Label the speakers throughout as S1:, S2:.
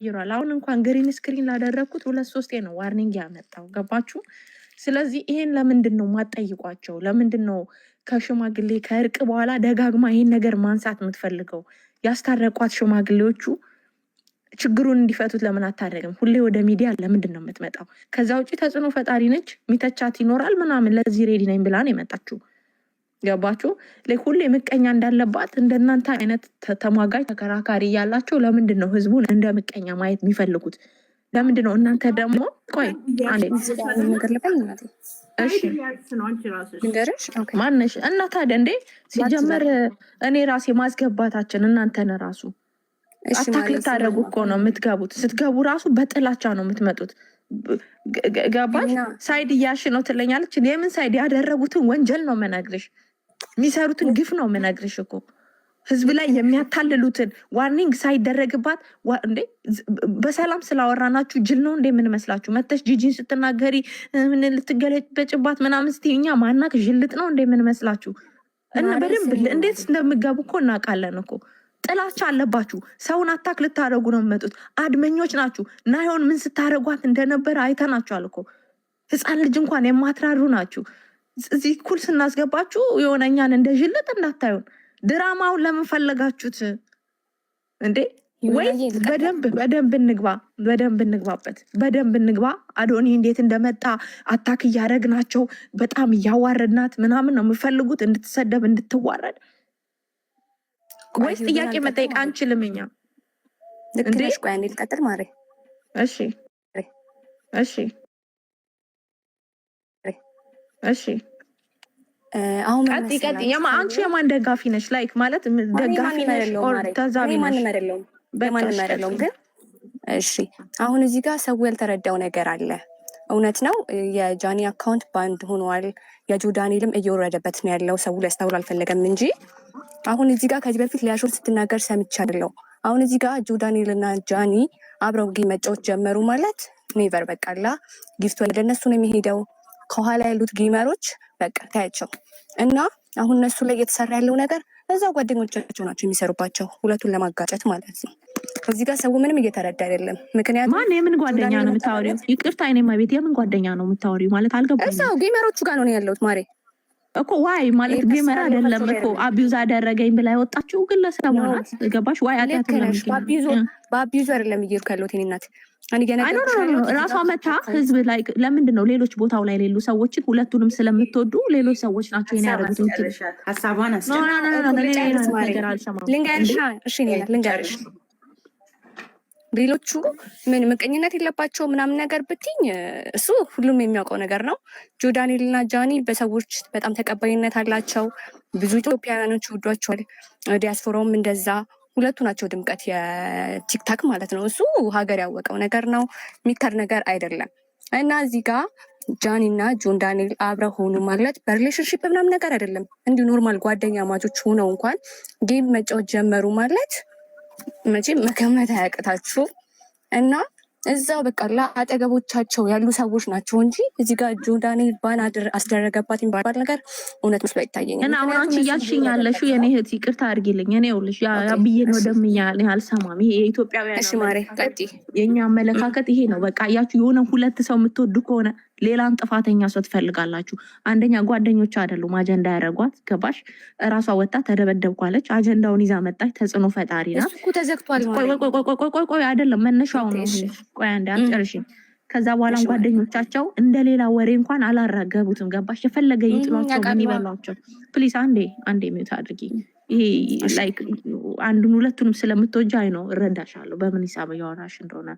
S1: ይሯል። አሁን እንኳን ግሪን ስክሪን ላደረግኩት 2-3 ነው ዋርኒንግ ያመጣው። ገባችሁ? ስለዚህ ይሄን ለምንድን ነው ማጠይቋቸው? ለምንድን ነው ከሽማግሌ ከእርቅ በኋላ ደጋግማ ይሄን ነገር ማንሳት የምትፈልገው? ያስታረቋት ሽማግሌዎቹ ችግሩን እንዲፈቱት ለምን አታደርግም? ሁሌ ወደ ሚዲያ ለምንድን ነው የምትመጣው? ከዛ ውጭ ተጽዕኖ ፈጣሪ ነች፣ ሚተቻት ይኖራል ምናምን፣ ለዚህ ሬዲ ነኝ ብላ ነው የመጣችው። ገባችሁ? ሁሌ ምቀኛ እንዳለባት እንደናንተ አይነት ተሟጋጅ ተከራካሪ እያላቸው ለምንድን ነው ህዝቡን እንደ ምቀኛ ማየት የሚፈልጉት? ለምንድን ነው እናንተ ደግሞ ቆይ ማነሽ እና ታዲያ እንዴ ሲጀመር እኔ ራሴ ማስገባታችን እናንተን ራሱ አታክ ልታደርጉ እኮ ነው የምትገቡት። ስትገቡ ራሱ በጥላቻ ነው የምትመጡት። ገባሽ? ሳይድ እያልሽ ነው ትለኛለች። የምን ሳይድ? ያደረጉትን ወንጀል ነው የምነግርሽ፣ የሚሰሩትን ግፍ ነው የምነግርሽ እኮ። ህዝብ ላይ የሚያታልሉትን ዋርኒንግ ሳይደረግባት እንዴ በሰላም ስላወራናችሁ ጅል ነው እንዴ የምንመስላችሁ? መተሽ ጂጂን ስትናገሪ ምን ልትገለጭበት ምናምን ስትይ እኛ ማናቅ ዥልጥ ነው እንዴ የምንመስላችሁ? እና በደንብ እንዴት እንደምገቡ እኮ እናውቃለን እኮ። ጥላቻ አለባችሁ። ሰውን አታክ ልታደረጉ ነው የምመጡት። አድመኞች ናችሁ። ናሆን ምን ስታደረጓት እንደነበረ አይተናችኋል እኮ። ህፃን ልጅ እንኳን የማትራሩ ናችሁ። እዚህ ኩል ስናስገባችሁ የሆነ እኛን እንደ ዥልጥ እንዳታዩን። ድራማውን ለምን ፈለጋችሁት እንዴ? ወይ በደንብ እንግባበት፣ በደንብ እንግባ። አዶኒ እንዴት እንደመጣ አታክ እያደረግናቸው በጣም እያዋረድናት ምናምን ነው የምፈልጉት? እንድትሰደብ እንድትዋረድ ወይስ ጥያቄ መጠየቅ አንችልም እኛ?
S2: ልክ ነሽ። ቆይ አንዴ ልቀጥል ማሬ።
S1: እሺ አሁን ቀጥ አንቺ የማን ደጋፊ ነሽ? ላይክ ማለት ደጋፊ ነሽ ኦር ተዛቢ ነሽ?
S2: ማንም አይደለሁም። ግን እሺ አሁን እዚህ ጋር ሰው ያልተረዳው ነገር አለ። እውነት ነው የጃኒ አካውንት ባንድ ሆኗል። የጆ ዳንኤልም እየወረደበት ነው ያለው። ሰው ሊያስተውል አልፈለገም እንጂ አሁን እዚህ ጋር ከዚህ በፊት ሊያሾር ስትናገር ሰምቻለሁ። አሁን እዚህ ጋር ጆ ዳንኤል እና ጃኒ አብረው ጌም መጫወት ጀመሩ ማለት ኔቨር በቃላ ጊፍት ወደ እነሱ ነው የሚሄደው። ከኋላ ያሉት ጌመሮች በቃ ታያቸው እና አሁን እነሱ ላይ እየተሰራ ያለው ነገር እዛው ጓደኞቻቸው ናቸው የሚሰሩባቸው፣ ሁለቱን ለማጋጨት ማለት ነው። እዚህ ጋር ሰው ምንም እየተረዳ አይደለም። ምክንያቱም
S1: ማን የምን ጓደኛ ነው የምታወሪው? ይቅርታ እኔ ማቤት የምን ጓደኛ ነው የምታወሪው ማለት አልገባኝም።
S2: እዛው ጌመሮቹ ጋር ነው ያለሁት ማሬ
S1: እኮ። ዋይ ማለት ጌመር አይደለም እኮ አቢዩዝ አደረገኝ ብላ ያወጣችው ግለሰብ ናት። ገባሽ? ዋይ
S2: በአቢዩዝ አይደለም እየሄድኩ ያለሁት እኔ እናት
S1: ራሷ መታ ህዝብ ላይ ለምንድን ነው ሌሎች ቦታው ላይ ሌሉ ሰዎችን ሁለቱንም ስለምትወዱ ሌሎች ሰዎች ናቸው ያደረጉት።
S2: ልንገርሽ ሌሎቹ ምን ምቀኝነት የለባቸው ምናምን ነገር ብትኝ እሱ ሁሉም የሚያውቀው ነገር ነው። ጆ ዳንኤል እና ጃኒ በሰዎች በጣም ተቀባይነት አላቸው። ብዙ ኢትዮጵያውያኖች ወዷቸዋል። ዲያስፖራውም እንደዛ። ሁለቱ ናቸው ድምቀት የቲክታክ ማለት ነው። እሱ ሀገር ያወቀው ነገር ነው፣ የሚከር ነገር አይደለም። እና እዚህ ጋር ጃኒ እና ጆን ዳንኤል አብረው ሆኑ ማለት በሪሌሽንሽፕ ምናምን ነገር አይደለም። እንዲሁ ኖርማል ጓደኛ ማቾች ሆነው እንኳን ጌም መጫወት ጀመሩ ማለት መቼም መገመት አያቅታችሁ። እና እዛው በቃ አጠገቦቻቸው ያሉ ሰዎች ናቸው እንጂ እዚህ ጋር ጆ ዳንኤል ባን አስደረገባት የሚባል ነገር እውነት መስሎ አይታየኝም።
S1: እና አሁን አንቺ እያልሽኝ ያለሽው የኔ እህት ይቅርታ አድርጊልኝ፣ እኔ ይኸውልሽ ያብዬን ወደምኛል አልሰማም። ይሄ የኢትዮጵያውያን
S2: እሺ ማሬ ቀጥይ።
S1: የኛ አመለካከት ይሄ ነው። በቃ እያችሁ የሆነ ሁለት ሰው የምትወዱ ከሆነ ሌላን ጥፋተኛ ሰው ትፈልጋላችሁ። አንደኛ ጓደኞቿ አይደሉም አጀንዳ ያደረጓት። ገባሽ? እራሷ ወጣ ተደበደብኳለች። አጀንዳውን ይዛ መጣች። ተጽዕኖ ፈጣሪ ናት። ቆይ አይደለም መነሻው ነው። ቆይ አንዴ አትጨርሽኝ። ከዛ በኋላም ጓደኞቻቸው እንደሌላ ወሬ እንኳን አላራገቡትም። ገባሽ? የፈለገ ይጥሏቸው ምን ይበሏቸው። ፕሊስ አንዴ ሚውት አድርጊ። ይሄ ላይክ አንዱን ሁለቱንም ስለምትወጃይ ነው። እረዳሻለሁ በምን ሂሳብ እያወራሽ እንደሆነ።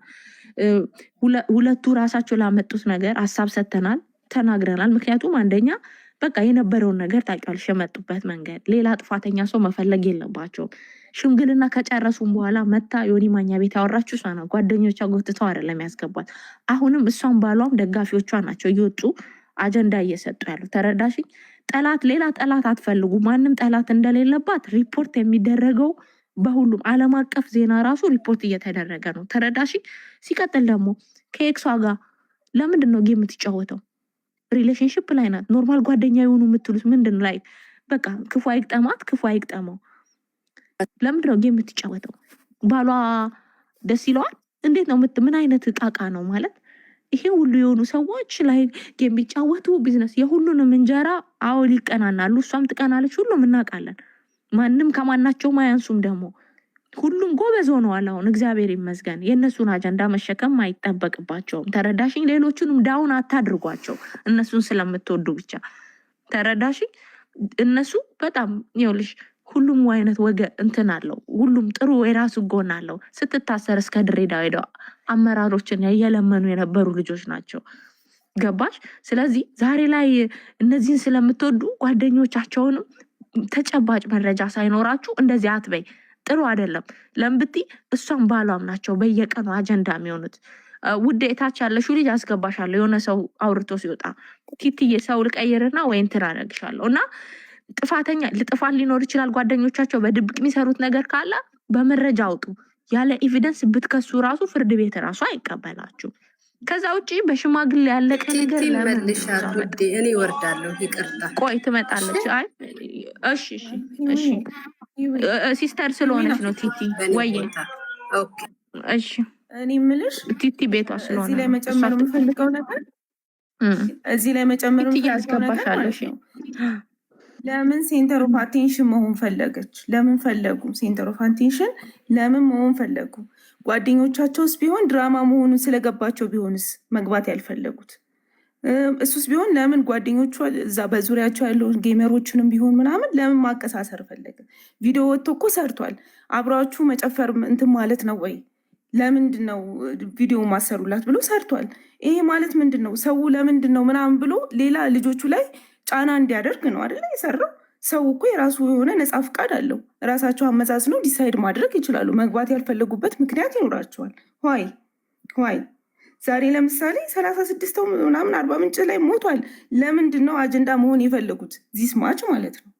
S1: ሁለቱ ራሳቸው ላመጡት ነገር ሀሳብ ሰጥተናል፣ ተናግረናል። ምክንያቱም አንደኛ በቃ የነበረውን ነገር ታውቂያለሽ፣ የመጡበት መንገድ ሌላ ጥፋተኛ ሰው መፈለግ የለባቸውም። ሽምግልና ከጨረሱም በኋላ መታ ዮኒ ማኛ ቤት ያወራችሁ እሷ ነው። ጓደኞቿ ጎትተው አይደለም ያስገቧት። አሁንም እሷን ባሏም ደጋፊዎቿ ናቸው እየወጡ አጀንዳ እየሰጡ ያሉ። ተረዳሽኝ? ሌላ ጠላት አትፈልጉ። ማንም ጠላት እንደሌለባት ሪፖርት የሚደረገው በሁሉም ዓለም አቀፍ ዜና ራሱ ሪፖርት እየተደረገ ነው። ተረዳሽኝ? ሲቀጥል ደግሞ ከኤክሷ ጋር ለምንድን ነው ጌም የምትጫወተው? ሪሌሽንሽፕ ላይ ናት። ኖርማል ጓደኛ የሆኑ የምትሉት ምንድን ነው? ላይ በቃ ክፉ አይግጠማት፣ ክፉ አይግጠመው። ለምንድን ነው ጌም የምትጫወተው? ባሏ ደስ ይለዋል እንዴት ነው ምን አይነት እቃቃ ነው ማለት? ይሄ ሁሉ የሆኑ ሰዎች ላይ የሚጫወቱ ቢዝነስ የሁሉንም እንጀራ አውል ይቀናናሉ። እሷም ትቀናለች። ሁሉም እናውቃለን። ማንም ከማናቸውም አያንሱም። ደግሞ ሁሉም ጎበዝ ሆነዋል። አሁን እግዚአብሔር ይመስገን። የእነሱን አጀንዳ መሸከም አይጠበቅባቸውም። ተረዳሽኝ? ሌሎቹንም ዳውን አታድርጓቸው። እነሱን ስለምትወዱ ብቻ ተረዳሽኝ? እነሱ በጣም ይኸውልሽ ሁሉም አይነት ወገ እንትን አለው። ሁሉም ጥሩ የራሱ ጎን አለው። ስትታሰር እስከ ድሬዳዋ ሄደው አመራሮችን እየለመኑ የነበሩ ልጆች ናቸው። ገባሽ? ስለዚህ ዛሬ ላይ እነዚህን ስለምትወዱ ጓደኞቻቸውንም ተጨባጭ መረጃ ሳይኖራችሁ እንደዚህ አትበይ። ጥሩ አይደለም። ለምብቲ እሷም ባሏም ናቸው በየቀኑ አጀንዳ የሚሆኑት። ውዴታች ያለሽው ልጅ አስገባሻለሁ። የሆነ ሰው አውርቶ ሲወጣ ቲትዬ ሰው ልቀይርና ወይ እንትን አደርግሻለሁ እና ጥፋተኛ ጥፋት ሊኖር ይችላል። ጓደኞቻቸው በድብቅ የሚሰሩት ነገር ካለ በመረጃ አውጡ። ያለ ኤቪደንስ ብትከሱ ራሱ ፍርድ ቤት ራሱ አይቀበላችሁ። ከዛ ውጭ በሽማግሌ ያለቀ ነገር
S3: መልሻል ውዴ፣ እኔ ወርዳለሁ። ይቅርታ
S1: ቆይ ትመጣለች። አይ እሺ እሺ እሺ ሲስተር ስለሆነች ነው ቲቲ። ወይ እሺ
S4: እኔ የምልሽ
S1: ቲቲ ቤቷ ስለሆነ
S4: እዚህ ላይ መጨመር የምፈልገው ነገር
S1: ያስገባሻለሽ።
S4: ለምን ሴንተር ኦፍ አቴንሽን መሆን ፈለገች? ለምን ፈለጉ? ሴንተር ኦፍ አቴንሽን ለምን መሆን ፈለጉ? ጓደኞቻቸውስ ቢሆን ድራማ መሆኑን ስለገባቸው ቢሆንስ መግባት ያልፈለጉት? እሱስ ቢሆን ለምን ጓደኞቿ እዛ በዙሪያቸው ያለው ጌመሮችንም ቢሆን ምናምን ለምን ማቀሳሰር ፈለገ? ቪዲዮ ወጥቶ እኮ ሰርቷል። አብራችሁ መጨፈር እንትን ማለት ነው ወይ? ለምንድን ነው ቪዲዮ ማሰሩላት ብሎ ሰርቷል። ይሄ ማለት ምንድን ነው? ሰው ለምንድን ነው ምናምን ብሎ ሌላ ልጆቹ ላይ ጫና እንዲያደርግ ነው አይደለ የሰራው። ሰው እኮ የራሱ የሆነ ነፃ ፍቃድ አለው። ራሳቸው አመዛዝነው ዲሳይድ ማድረግ ይችላሉ። መግባት ያልፈለጉበት ምክንያት ይኖራቸዋል። ዋይ ዛሬ ለምሳሌ 36 ምናምን 40 ምንጭ ላይ ሞቷል። ለምንድን ነው አጀንዳ መሆን የፈለጉት? ዚስ ማች ማለት ነው።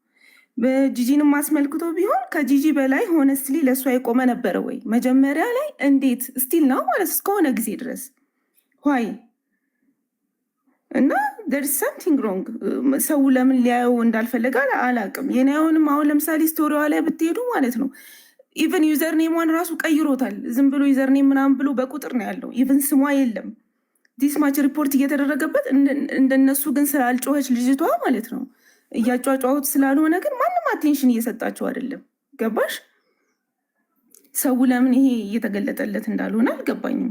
S4: በጂጂንም አስመልክቶ ቢሆን ከጂጂ በላይ ሆነስትሊ ለእሷ የቆመ ነበረ ወይ? መጀመሪያ ላይ እንዴት ስቲል ነው ማለት እስከሆነ ጊዜ ድረስ ዋይ እና there's something wrong። ሰው ለምን ሊያየው እንዳልፈለገ አላውቅም። የናየውንም አሁን ለምሳሌ ስቶሪዋ ላይ ብትሄዱ ማለት ነው ኢቨን ዩዘር ኔሟን ራሱ ቀይሮታል። ዝም ብሎ ዩዘር ኔም ምናምን ብሎ በቁጥር ነው ያለው። ኢቨን ስሟ የለም። ዲስ ማች ሪፖርት እየተደረገበት እንደነሱ ግን ስላልጮኸች ልጅቷ ማለት ነው እያጫጫሁት ስላልሆነ ግን ማንም አቴንሽን እየሰጣቸው አይደለም። ገባሽ? ሰው ለምን ይሄ እየተገለጠለት እንዳልሆነ አልገባኝም።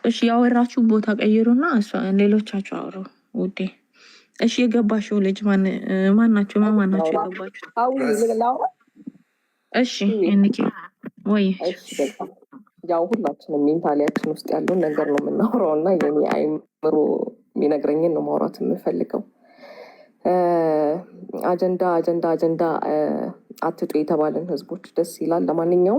S1: እሺ ያወራችሁ ቦታ ቀይሩና ሌሎቻችሁ አውሩ ውዴ። እሺ የገባሽው ልጅ ማናቸው? ማናቸው የገባችሁት? እሺ እንኪ ወይ
S5: ያው ሁላችንም ሜንታሊያችን ውስጥ ያለውን ነገር ነው የምናወራው እና የኔ አይምሮ የሚነግረኝን ነው ማውራት የምፈልገው። አጀንዳ አትጡ የተባለን ህዝቦች ደስ ይላል። ለማንኛውም